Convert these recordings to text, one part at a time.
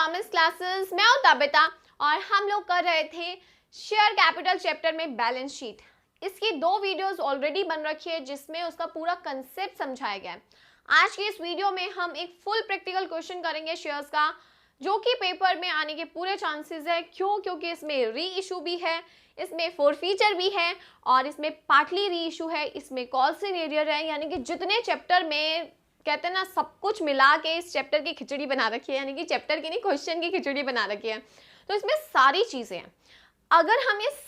Promise classes. मैं हूं Tabitha और हम लोग कर रहे थे शेयर कैपिटल चैप्टर में बैलेंस शीट। इसकी 2 वीडियोस ऑलरेडी बन रखी है जिसमें उसका पूरा कंसेप्ट समझाया गया है। आज की इस वीडियो में हम एक फुल प्रैक्टिकल क्वेश्चन करेंगे शेयर्स का, जो कि पेपर में आने के पूरे चांसेस है। क्यों? क्योंकि इसमें री इशू भी है, इसमें फोरफीचर भी है और इसमें पार्टली री इशू है, इसमें कॉल सिनेरियर है। यानी कि जितने चैप्टर में कहते हैं ना, सब कुछ मिला के इस चैप्टर की खिचड़ी बना रखी है, यानी कि चैप्टर की नहीं, क्वेश्चन की खिचड़ी बना रखी है। तो इसमें सारी चीजें हैं। अगर हम इस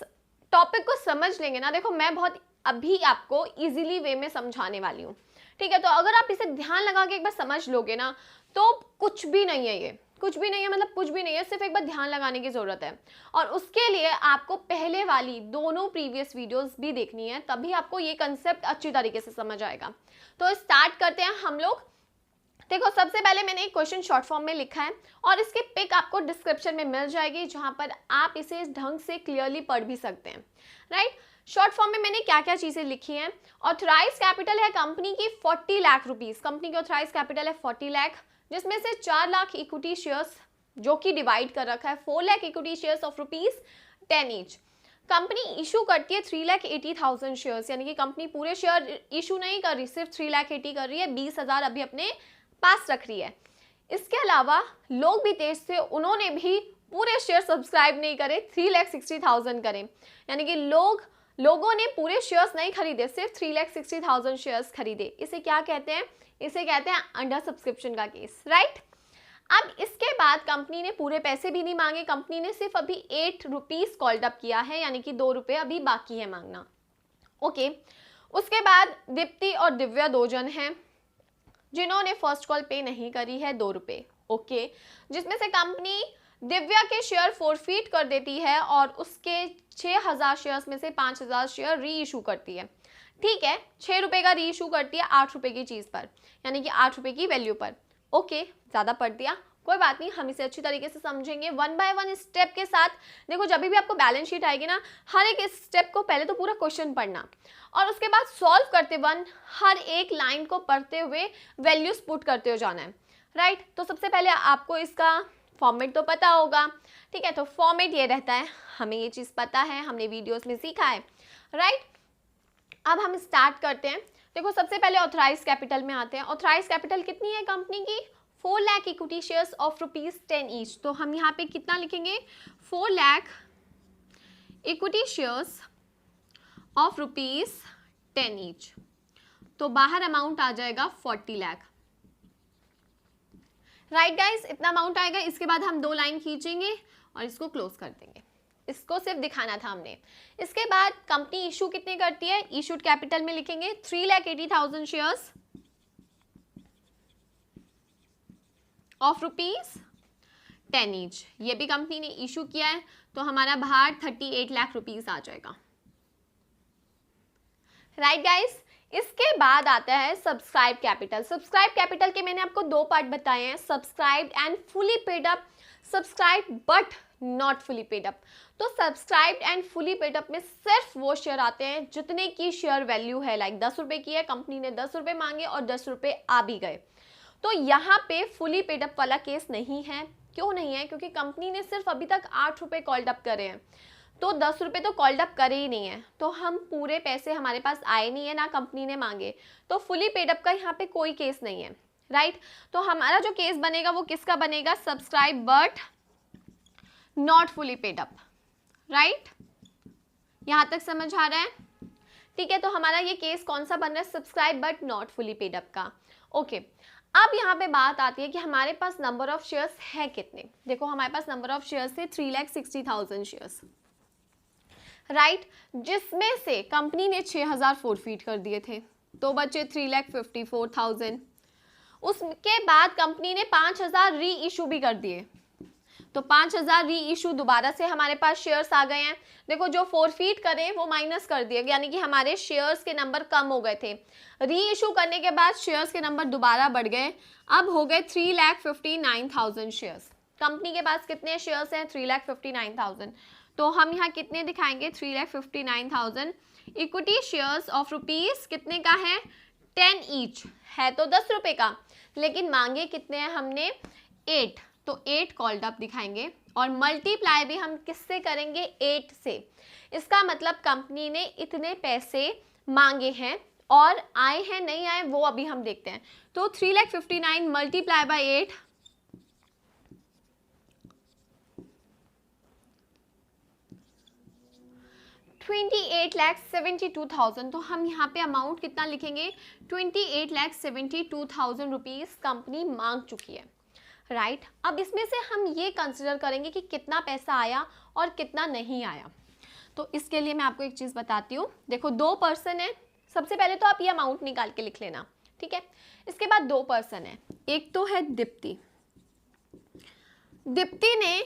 टॉपिक को समझ लेंगे ना, देखो मैं बहुत अभी आपको इजीली वे में समझाने वाली हूँ, ठीक है। तो अगर आप इसे ध्यान लगा के एक बार समझ लोगे ना, तो कुछ भी नहीं है, ये कुछ भी नहीं है, मतलब कुछ भी नहीं है, सिर्फ एक बार ध्यान लगाने की जरूरत है। और उसके लिए आपको पहले वाली दोनों प्रीवियस वीडियोस भी देखनी है, तभी आपको ये कंसेप्ट अच्छी तरीके से समझ आएगा। तो स्टार्ट करते हैं हम लोग। देखो, सबसे पहले मैंने एक क्वेश्चन शॉर्ट फॉर्म में लिखा है और इसकी पिक आपको डिस्क्रिप्शन में मिल जाएगी, जहां पर आप इसे इस ढंग से क्लियरली पढ़ भी सकते हैं, राइट। शॉर्ट फॉर्म में मैंने क्या क्या चीजें लिखी हैं। ऑथराइज कैपिटल है कंपनी की 40 लाख रुपीज। कंपनी की ऑथराइज कैपिटल है 40 लाख, जिसमें से 4 लाख इक्विटी शेयर्स जो कि डिवाइड कर रखा है 4 lakh equity shares of rupees 10 each. Company issue करती है 3,80,000 शेयर्स, यानी कि कंपनी पूरे शेयर इशू नहीं कर रही, सिर्फ 3,80,000 कर रही है, 20,000 अभी अपने पास रख रही है। इसके अलावा लोग भी तेज थे, उन्होंने भी पूरे शेयर सब्सक्राइब नहीं करे, 3,60,000 करें, यानी कि लोगों ने पूरे शेयर्स नहीं खरीदे, सिर्फ 3,60,000 शेयर्स खरीदे। इसे क्या कहते हैं? इसे कहते हैं अंडर सब्सक्रिप्शन का केस, राइट। अब इसके बाद कंपनी ने पूरे पैसे भी नहीं मांगे, कंपनी ने सिर्फ अभी 8 रुपीज कॉल्ड अप किया है, यानी कि 2 रुपये अभी बाकी है मांगना, ओके। उसके बाद दीप्ति और दिव्या 2 जन हैं जिन्होंने फर्स्ट कॉल पे नहीं करी है, 2 रुपये, ओके। जिसमें से कंपनी दिव्या के शेयर फोरफीट कर देती है और उसके 6,000 शेयर्स में से 5,000 शेयर री इशू करती है, ठीक है। 6 रुपये का री इशू करती है 8 रुपये की चीज पर, यानी कि 8 रुपये की वैल्यू पर, ओके। ज्यादा पढ़ दिया, कोई बात नहीं, हम इसे अच्छी तरीके से समझेंगे वन बाय वन स्टेप के साथ। देखो, जब भी आपको बैलेंस शीट आएगी ना, हर एक स्टेप को पहले तो पूरा क्वेश्चन पढ़ना और उसके बाद सॉल्व करते वन हर एक लाइन को पढ़ते हुए वैल्यूज पुट करते हो जाना है, राइट। तो सबसे पहले आपको इसका फॉर्मेट तो पता होगा, ठीक है। तो फॉर्मेट ये रहता है, हमें ये चीज पता है, हमने वीडियोस में सीखा है, राइट। अब हम स्टार्ट करते हैं। देखो, सबसे पहले ऑथराइज कैपिटल में आते हैं। ऑथराइज कैपिटल कितनी है कंपनी की? 4 lakh equity shares of rupees 10 each. तो हम यहाँ पे कितना लिखेंगे? 4 lakh equity shares of rupees 10 each. तो बाहर अमाउंट आ जाएगा 40 लाख, राइट गाइस, इतना अमाउंट आएगा। इसके बाद हम 2 लाइन खींचेंगे और इसको क्लोज कर देंगे, इसको सिर्फ दिखाना था हमने। इसके बाद कंपनी इशू कितने करती है? इशूड कैपिटल में लिखेंगे 3,80,000 शेयर्स ऑफ रुपीज 10 ईच। ये भी कंपनी ने इशू किया है, तो हमारा बाहर 38 लाख रुपीज आ जाएगा, राइट गाइस। इसके बाद आता है सब्सक्राइब कैपिटल। सब्सक्राइब कैपिटल के मैंने आपको 2 पार्ट बताए हैं, subscribe and fully paid up, subscribe but not fully paid up. तो subscribe and fully paid up में सिर्फ वो शेयर आते हैं जितने की शेयर वैल्यू है, लाइक 10 रुपए की है, कंपनी ने 10 रुपए मांगे और 10 रुपए आ भी गए। तो यहाँ पे फुली पेड अप वाला केस नहीं है। क्यों नहीं है? क्योंकि कंपनी ने सिर्फ अभी तक 8 रुपए कॉल्ड अप करे हैं, तो 10 रुपए तो कॉल्ड अप करे ही नहीं है, तो हम पूरे पैसे हमारे पास आए नहीं है, ना कंपनी ने मांगे, तो फुली पेड अप का यहाँ पे कोई केस नहीं है, राइट। तो हमारा जो केस बनेगा वो किसका बनेगा? Subscribe but not fully paid up, right. यहाँ तक समझ आ रहा है? ठीक है। तो हमारा ये केस कौन सा बन रहा है? Subscribe but not fully paid up का, ओके। अब यहाँ पे बात आती है कि हमारे पास नंबर ऑफ शेयर्स है कितने। देखो, हमारे पास नंबर ऑफ शेयर्स है 3,60,000 शेयर्स, राइट, जिसमें से कंपनी ने 6,000 फोरफीट कर दिए थे, तो बचे 3,54,000। उसके बाद कंपनी ने 5,000 री इशू भी कर दिए, तो 5,000 री इशू दोबारा से हमारे पास शेयर्स आ गए हैं। देखो, जो फोरफीट करें वो माइनस कर दिए, यानी कि हमारे शेयर्स के नंबर कम हो गए थे। री इशू करने के बाद शेयर्स के नंबर दोबारा बढ़ गए, अब हो गए 3,59,000 शेयर्स। कंपनी के पास कितने शेयर्स हैं? 3,59,000। तो हम यहाँ कितने दिखाएंगे? 3,59,000। इक्विटी शेयर्स ऑफ रुपीज कितने का है? 10 ईच है, तो 10 रुपए का, लेकिन मांगे कितने हैं हमने? 8। तो 8 कॉल्ड अप दिखाएंगे और मल्टीप्लाई भी हम किससे करेंगे, 8 से। इसका मतलब कंपनी ने इतने पैसे मांगे हैं और आए हैं नहीं आए वो अभी हम देखते हैं। तो 3,59,000 मल्टीप्लाई बाय 8 28,72,000। तो हम यहाँ पे अमाउंट कितना लिखेंगे, 28,72,000 रुपीज कंपनी मांग चुकी है, राइट। अब इसमें से हम ये कंसिडर करेंगे कि कितना पैसा आया और कितना नहीं आया। तो इसके लिए मैं आपको एक चीज बताती हूँ। देखो 2 पर्सन है, सबसे पहले तो आप ये अमाउंट निकाल के लिख लेना, ठीक है। इसके बाद 2 पर्सन है, एक तो है दीप्ति। दीप्ति ने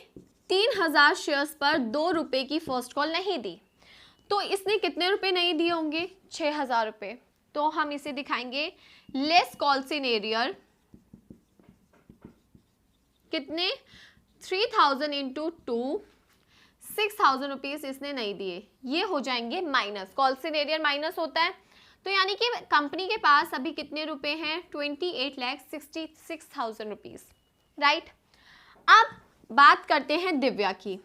3,000 शेयर्स पर 2 रुपए की फर्स्ट कॉल नहीं दी, तो इसने कितने रुपए नहीं दिए होंगे, 6,000 रुपए। तो हम इसे दिखाएंगे लेस कॉल सिनेरियर, कितने, 3,000 इंटू 2, 6,000 रुपीज इसने नहीं दिए, ये हो जाएंगे माइनस। कॉल सिनेरियर माइनस होता है, तो यानी कि कंपनी के पास अभी कितने रुपए हैं, 28,66,000 रुपीज, राइट। अब बात करते हैं दिव्या की।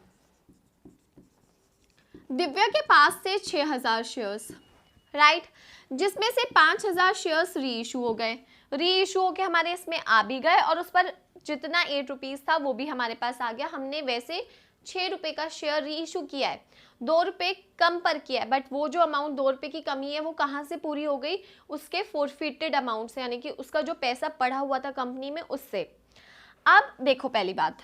दिव्या के पास से 6,000 शेयर्स, राइट, जिसमें से 5,000 शेयर्स री इशू हो गए, री इशू होके हमारे इसमें आ भी गए और उस पर जितना 8 रुपीज था वो भी हमारे पास आ गया। हमने वैसे 6 रुपए का शेयर री इशू किया है, 2 रुपए कम पर किया है, बट वो जो अमाउंट 2 रुपए की कमी है वो कहाँ से पूरी हो गई, उसके फोरफिटेड अमाउंट से, यानी कि उसका जो पैसा पड़ा हुआ था कंपनी में उससे। अब देखो पहली बात,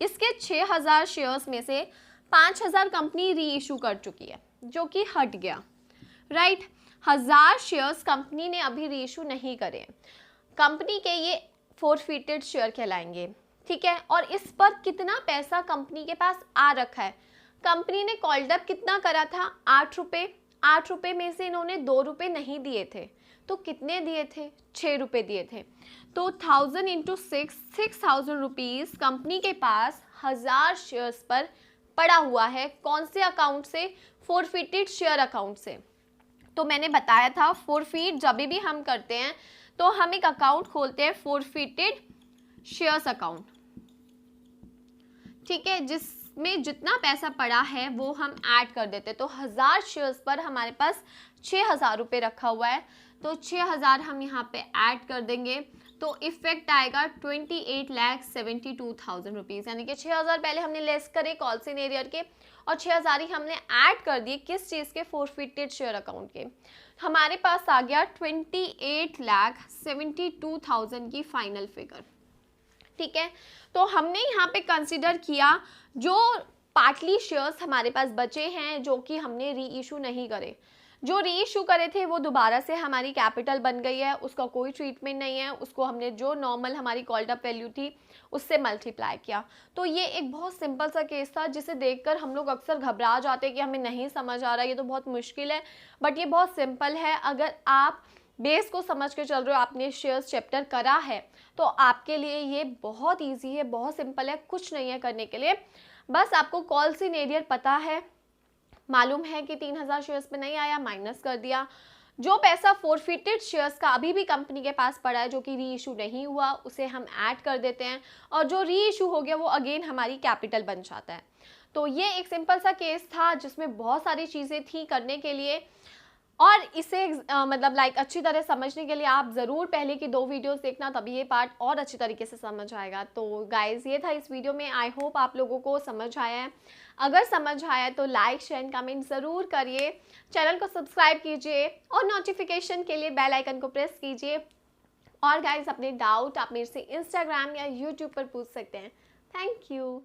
इसके 6,000 शेयर्स में से 5,000 कंपनी री इशू कर चुकी है, जो कि हट गया, राइट। 1,000 शेयर्स कंपनी ने अभी री इशू नहीं करे हैं, कंपनी के ये फोरफिटेड शेयर कहलाएंगे, ठीक है। और इस पर कितना पैसा कंपनी के पास आ रखा है, कंपनी ने कॉल्ड अप कितना करा था, 8 रुपए। 8 रुपए में से इन्होंने 2 रुपए नहीं दिए थे, तो कितने दिए थे, 6 रुपए दिए थे। तो 1,000 इंटू 6,000 रुपीज कंपनी के पास 1,000 शेयर्स पर पड़ा हुआ है। कौन से अकाउंट से, फोरफिटेड शेयर अकाउंट से। तो मैंने बताया था फोरफिट जब भी हम करते हैं तो हम एक अकाउंट खोलते हैं, फोरफिटेड शेयर्स अकाउंट, ठीक है, जिसमें जितना पैसा पड़ा है वो हम ऐड कर देते हैं। तो 1,000 शेयर्स पर हमारे पास 6,000 रुपये रखा हुआ है, तो 6,000 हम यहाँ पे ऐड कर देंगे, तो इफेक्ट आएगा 28,72,000 रुपीज़, यानी कि 6,000 पहले हमने लेस करे कॉल सिनेरियर के और 6,000 ही हमने ऐड कर दिए किस चीज़ के, फोरफिटेड शेयर अकाउंट के। हमारे पास आ गया 28,72,000 की फाइनल फिगर, ठीक है। तो हमने यहाँ पे कंसिडर किया जो पार्टली शेयर्स हमारे पास बचे हैं जो कि हमने री इशू नहीं करे। जो री इशू करे थे वो दोबारा से हमारी कैपिटल बन गई है, उसका कोई ट्रीटमेंट नहीं है, उसको हमने जो नॉर्मल हमारी कॉल्ड अप वैल्यू थी उससे मल्टीप्लाई किया। तो ये एक बहुत सिंपल सा केस था जिसे देखकर हम लोग अक्सर घबरा जाते हैं कि हमें नहीं समझ आ रहा, ये तो बहुत मुश्किल है, बट ये बहुत सिंपल है। अगर आप बेस को समझ के चल रहे हो, आपने शेयर्स चैप्टर करा है, तो आपके लिए ये बहुत ईजी है, बहुत सिंपल है, कुछ नहीं है करने के लिए। बस आपको कॉल सिनेरियर पता है, मालूम है कि 3,000 शेयर्स पे नहीं आया, माइनस कर दिया। जो पैसा फोरफिटेड शेयर्स का अभी भी कंपनी के पास पड़ा है जो कि री इशू नहीं हुआ, उसे हम ऐड कर देते हैं और जो री इशू हो गया वो अगेन हमारी कैपिटल बन जाता है। तो ये एक सिंपल सा केस था जिसमें बहुत सारी चीज़ें थी करने के लिए, और इसे मतलब लाइक अच्छी तरह समझने के लिए आप ज़रूर पहले की 2 वीडियोस देखना, तभी ये पार्ट और अच्छी तरीके से समझ आएगा। तो गाइज़ ये था इस वीडियो में, आई होप आप लोगों को समझ आया है। अगर समझ आया तो लाइक शेयर एंड कमेंट ज़रूर करिए, चैनल को सब्सक्राइब कीजिए और नोटिफिकेशन के लिए बेल आइकन को प्रेस कीजिए। और गाइज़ अपने डाउट आप मेरे से इंस्टाग्राम या यूट्यूब पर पूछ सकते हैं। Thank you.